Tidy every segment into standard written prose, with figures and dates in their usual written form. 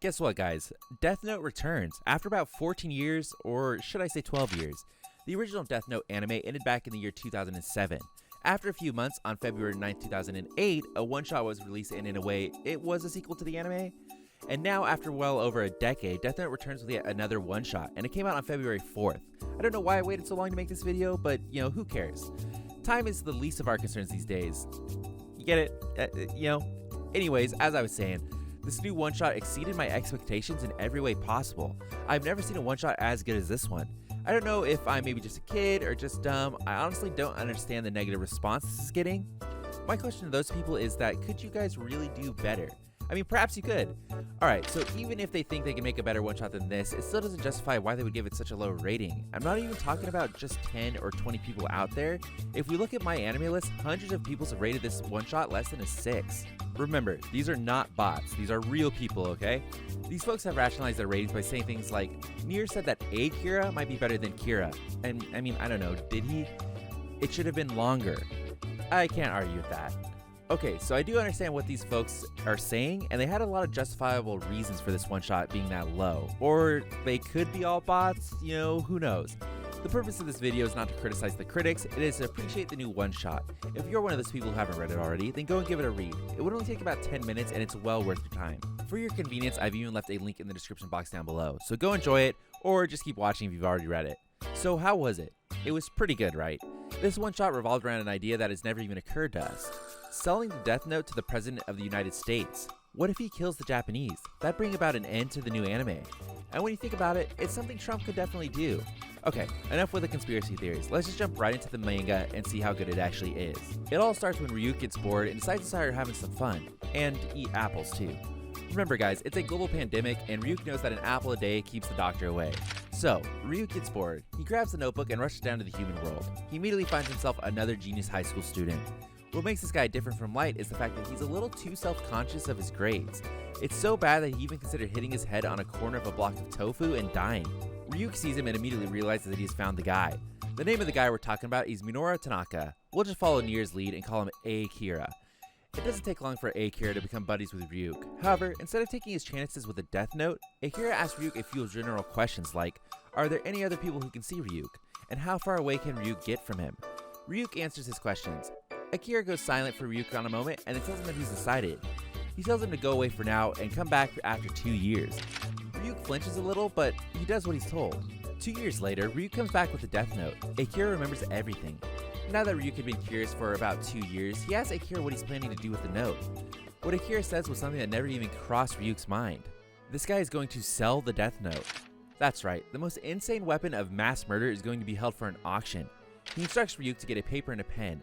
Guess what, guys? Death Note returns after about 14 years, or should I say 12 years. The original Death Note anime ended back in the year 2007. After a few months, on February 9, 2008, a one-shot was released, and in a way, it was a sequel to the anime. And now, after well over a decade, Death Note returns with yet another one-shot, and it came out on February 4th. I don't know why I waited so long to make this video, but, who cares? Time is the least of our concerns these days. You get it? Anyways, as I was saying, this new one-shot exceeded my expectations in every way possible. I've never seen a one-shot as good as this one. I don't know if I'm maybe just a kid or just dumb. I honestly don't understand the negative response this is getting. My question to those people is that, could you guys really do better? I mean, perhaps you could. Alright, so even if they think they can make a better one-shot than this, it still doesn't justify why they would give it such a low rating. I'm not even talking about just 10 or 20 people out there. If we look at my anime list, hundreds of people have rated this one-shot less than a 6. Remember, these are not bots. These are real people, okay? These folks have rationalized their ratings by saying things like, Nier said that a Kira might be better than Kira. And, I don't know, did he? It should have been longer. I can't argue with that. Okay, so I do understand what these folks are saying, and they had a lot of justifiable reasons for this one-shot being that low. Or they could be all bots, who knows. The purpose of this video is not to criticize the critics, it is to appreciate the new one-shot. If you're one of those people who haven't read it already, then go and give it a read. It would only take about 10 minutes, and it's well worth your time. For your convenience, I've even left a link in the description box down below, so go enjoy it, or just keep watching if you've already read it. So how was it? It was pretty good, right? This one-shot revolved around an idea that has never even occurred to us. Selling the Death Note to the President of the United States. What if he kills the Japanese? That'd bring about an end to the new anime. And when you think about it, it's something Trump could definitely do. Okay, enough with the conspiracy theories. Let's just jump right into the manga and see how good it actually is. It all starts when Ryuk gets bored and decides to start having some fun. And eat apples too. Remember guys, it's a global pandemic and Ryuk knows that an apple a day keeps the doctor away. So, Ryuk gets bored. He grabs the notebook and rushes down to the human world. He immediately finds himself another genius high school student. What makes this guy different from Light is the fact that he's a little too self-conscious of his grades. It's so bad that he even considered hitting his head on a corner of a block of tofu and dying. Ryuk sees him and immediately realizes that he has found the guy. The name of the guy we're talking about is Minoru Tanaka. We'll just follow Nier's lead and call him A Kira. It doesn't take long for A Kira to become buddies with Ryuk. However, instead of taking his chances with a death note, A Kira asks Ryuk a few general questions like, are there any other people who can see Ryuk? And how far away can Ryuk get from him? Ryuk answers his questions. Akira goes silent for Ryuk on a moment and then tells him that he's decided. He tells him to go away for now and come back after 2 years. Ryuk flinches a little, but he does what he's told. 2 years later, Ryuk comes back with a death note. Akira remembers everything. Now that Ryuk had been curious for about 2 years, he asks Akira what he's planning to do with the note. What Akira says was something that never even crossed Ryuk's mind. This guy is going to sell the death note. That's right, the most insane weapon of mass murder is going to be held for an auction. He instructs Ryuk to get a paper and a pen.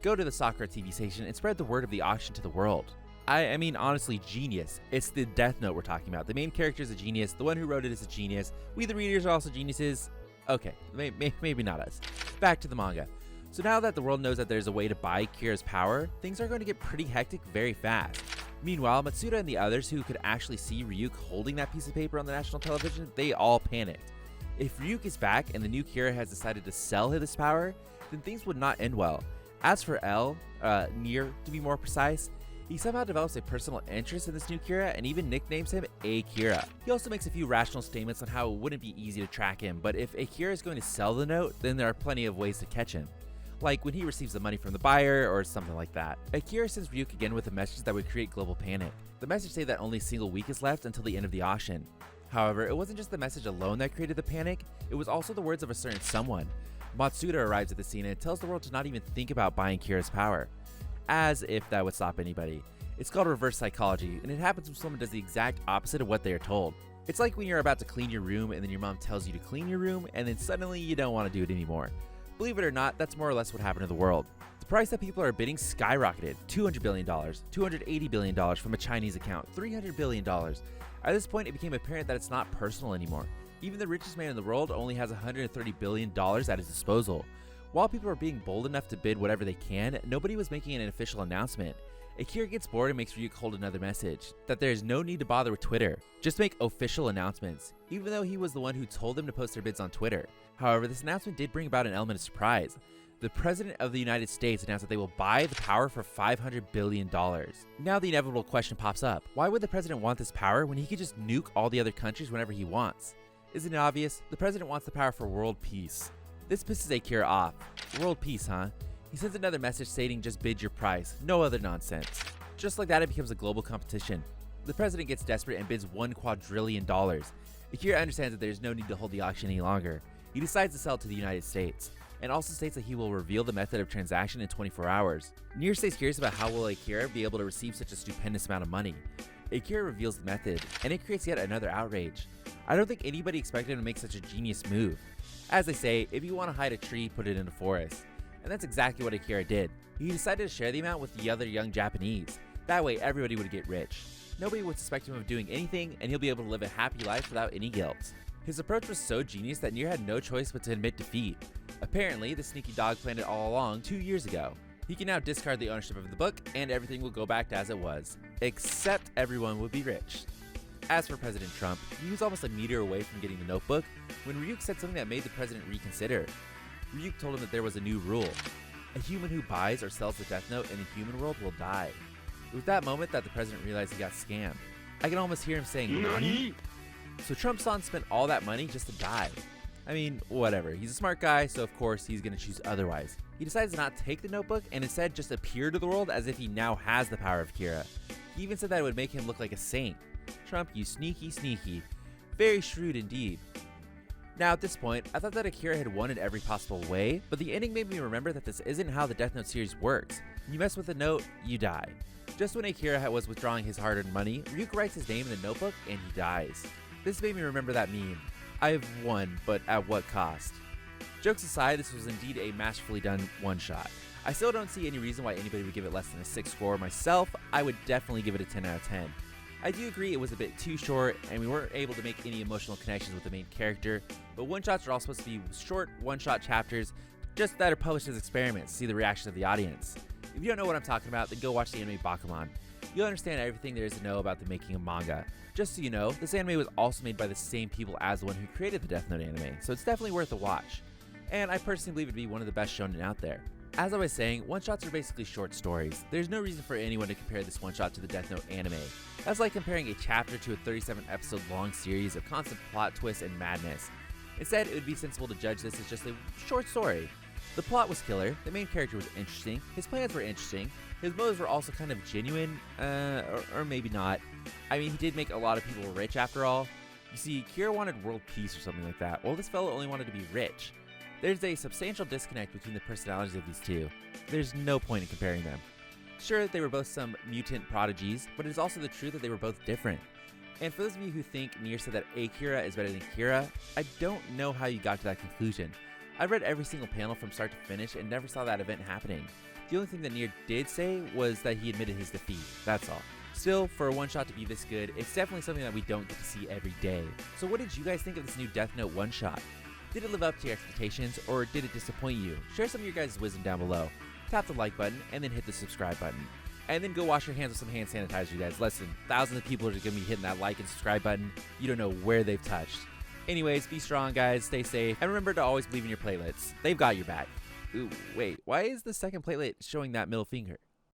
Go to the Sakura TV station and spread the word of the auction to the world. I mean, honestly, genius. It's the Death Note we're talking about. The main character is a genius. The one who wrote it is a genius. We, the readers, are also geniuses. Okay, maybe not us. Back to the manga. So now that the world knows that there's a way to buy Kira's power, things are going to get pretty hectic very fast. Meanwhile, Matsuda and the others who could actually see Ryuk holding that piece of paper on the national television, they all panicked. If Ryuk is back and the new Kira has decided to sell his power, then things would not end well. As for Nier to be more precise, he somehow develops a personal interest in this new Kira and even nicknames him A Kira. He also makes a few rational statements on how it wouldn't be easy to track him, but if Akira is going to sell the note, then there are plenty of ways to catch him. Like when he receives the money from the buyer or something like that. Akira sends Ryuk again with a message that would create global panic. The message said that only a single week is left until the end of the auction. However, it wasn't just the message alone that created the panic, it was also the words of a certain someone. Matsuda arrives at the scene and tells the world to not even think about buying Kira's power. As if that would stop anybody. It's called reverse psychology, and it happens when someone does the exact opposite of what they are told. It's like when you're about to clean your room and then your mom tells you to clean your room and then suddenly you don't want to do it anymore. Believe it or not, that's more or less what happened to the world. The price that people are bidding skyrocketed. $200 billion, $280 billion from a Chinese account, $300 billion. At this point, it became apparent that it's not personal anymore. Even the richest man in the world only has $130 billion at his disposal. While people are being bold enough to bid whatever they can, nobody was making an official announcement. Akira gets bored and makes Ryuk hold another message, that there is no need to bother with Twitter. Just make official announcements, even though he was the one who told them to post their bids on Twitter. However, this announcement did bring about an element of surprise. The President of the United States announced that they will buy the power for $500 billion. Now the inevitable question pops up. Why would the President want this power when he could just nuke all the other countries whenever he wants? Isn't it obvious? The President wants the power for world peace. This pisses Akira off. World peace, huh? He sends another message stating just bid your price, no other nonsense. Just like that, it becomes a global competition. The President gets desperate and bids $1 quadrillion. Akira understands that there's no need to hold the auction any longer. He decides to sell it to the United States, and also states that he will reveal the method of transaction in 24 hours. Nier stays curious about how will Akira be able to receive such a stupendous amount of money. Akira reveals the method, and it creates yet another outrage. I don't think anybody expected him to make such a genius move. As they say, if you want to hide a tree, put it in a forest. And that's exactly what Akira did. He decided to share the amount with the other young Japanese. That way everybody would get rich. Nobody would suspect him of doing anything, and he'll be able to live a happy life without any guilt. His approach was so genius that Nier had no choice but to admit defeat. Apparently, the sneaky dog planned it all along 2 years ago. He can now discard the ownership of the book, and everything will go back to as it was. Except everyone would be rich. As for President Trump, he was almost a meter away from getting the notebook when Ryuk said something that made the president reconsider. Ryuk told him that there was a new rule. A human who buys or sells the Death Note in the human world will die. It was that moment that the president realized he got scammed. I can almost hear him saying, "Nani?" So Trump-san spent all that money just to die. I mean, whatever. He's a smart guy, so of course he's going to choose otherwise. He decides to not take the notebook and instead just appear to the world as if he now has the power of Kira. He even said that it would make him look like a saint. Trump, you sneaky. Very shrewd indeed. Now at this point, I thought that Akira had won in every possible way, but the ending made me remember that this isn't how the Death Note series works. When you mess with a note, you die. Just when Akira was withdrawing his hard-earned money, Ryuk writes his name in the notebook and he dies. This made me remember that meme. I've won, but at what cost? Jokes aside, this was indeed a masterfully done one-shot. I still don't see any reason why anybody would give it less than a 6 score. Myself, I would definitely give it a 10 out of 10. I do agree it was a bit too short, and we weren't able to make any emotional connections with the main character, but one-shots are all supposed to be short one-shot chapters, just that are published as experiments to see the reaction of the audience. If you don't know what I'm talking about, then go watch the anime Bakuman. You'll understand everything there is to know about the making of manga. Just so you know, this anime was also made by the same people as the one who created the Death Note anime, so it's definitely worth a watch. And I personally believe it to be one of the best shonen out there. As I was saying, one-shots are basically short stories. There's no reason for anyone to compare this one-shot to the Death Note anime. That's like comparing a chapter to a 37-episode long series of constant plot twists and madness. Instead, it would be sensible to judge this as just a short story. The plot was killer, the main character was interesting, his plans were interesting, his motives were also kind of genuine, or maybe not. I mean, he did make a lot of people rich after all. You see, Kira wanted world peace or something like that, while this fellow only wanted to be rich. There's a substantial disconnect between the personalities of these two. There's no point in comparing them. Sure, they were both some mutant prodigies, but it is also the truth that they were both different. And for those of you who think Nier said that Akira is better than Kira, I don't know how you got to that conclusion. I read every single panel from start to finish and never saw that event happening. The only thing that Nier did say was that he admitted his defeat, that's all. Still, for a one-shot to be this good, it's definitely something that we don't get to see every day. So what did you guys think of this new Death Note one-shot? Did it live up to your expectations, or did it disappoint you? Share some of your guys' wisdom down below. Tap the like button, and then hit the subscribe button. And then go wash your hands with some hand sanitizer, you guys. Listen, thousands of people are going to be hitting that like and subscribe button. You don't know where they've touched. Anyways, be strong, guys. Stay safe. And remember to always believe in your platelets. They've got your back. Ooh, wait. Why is the second platelet showing that middle finger?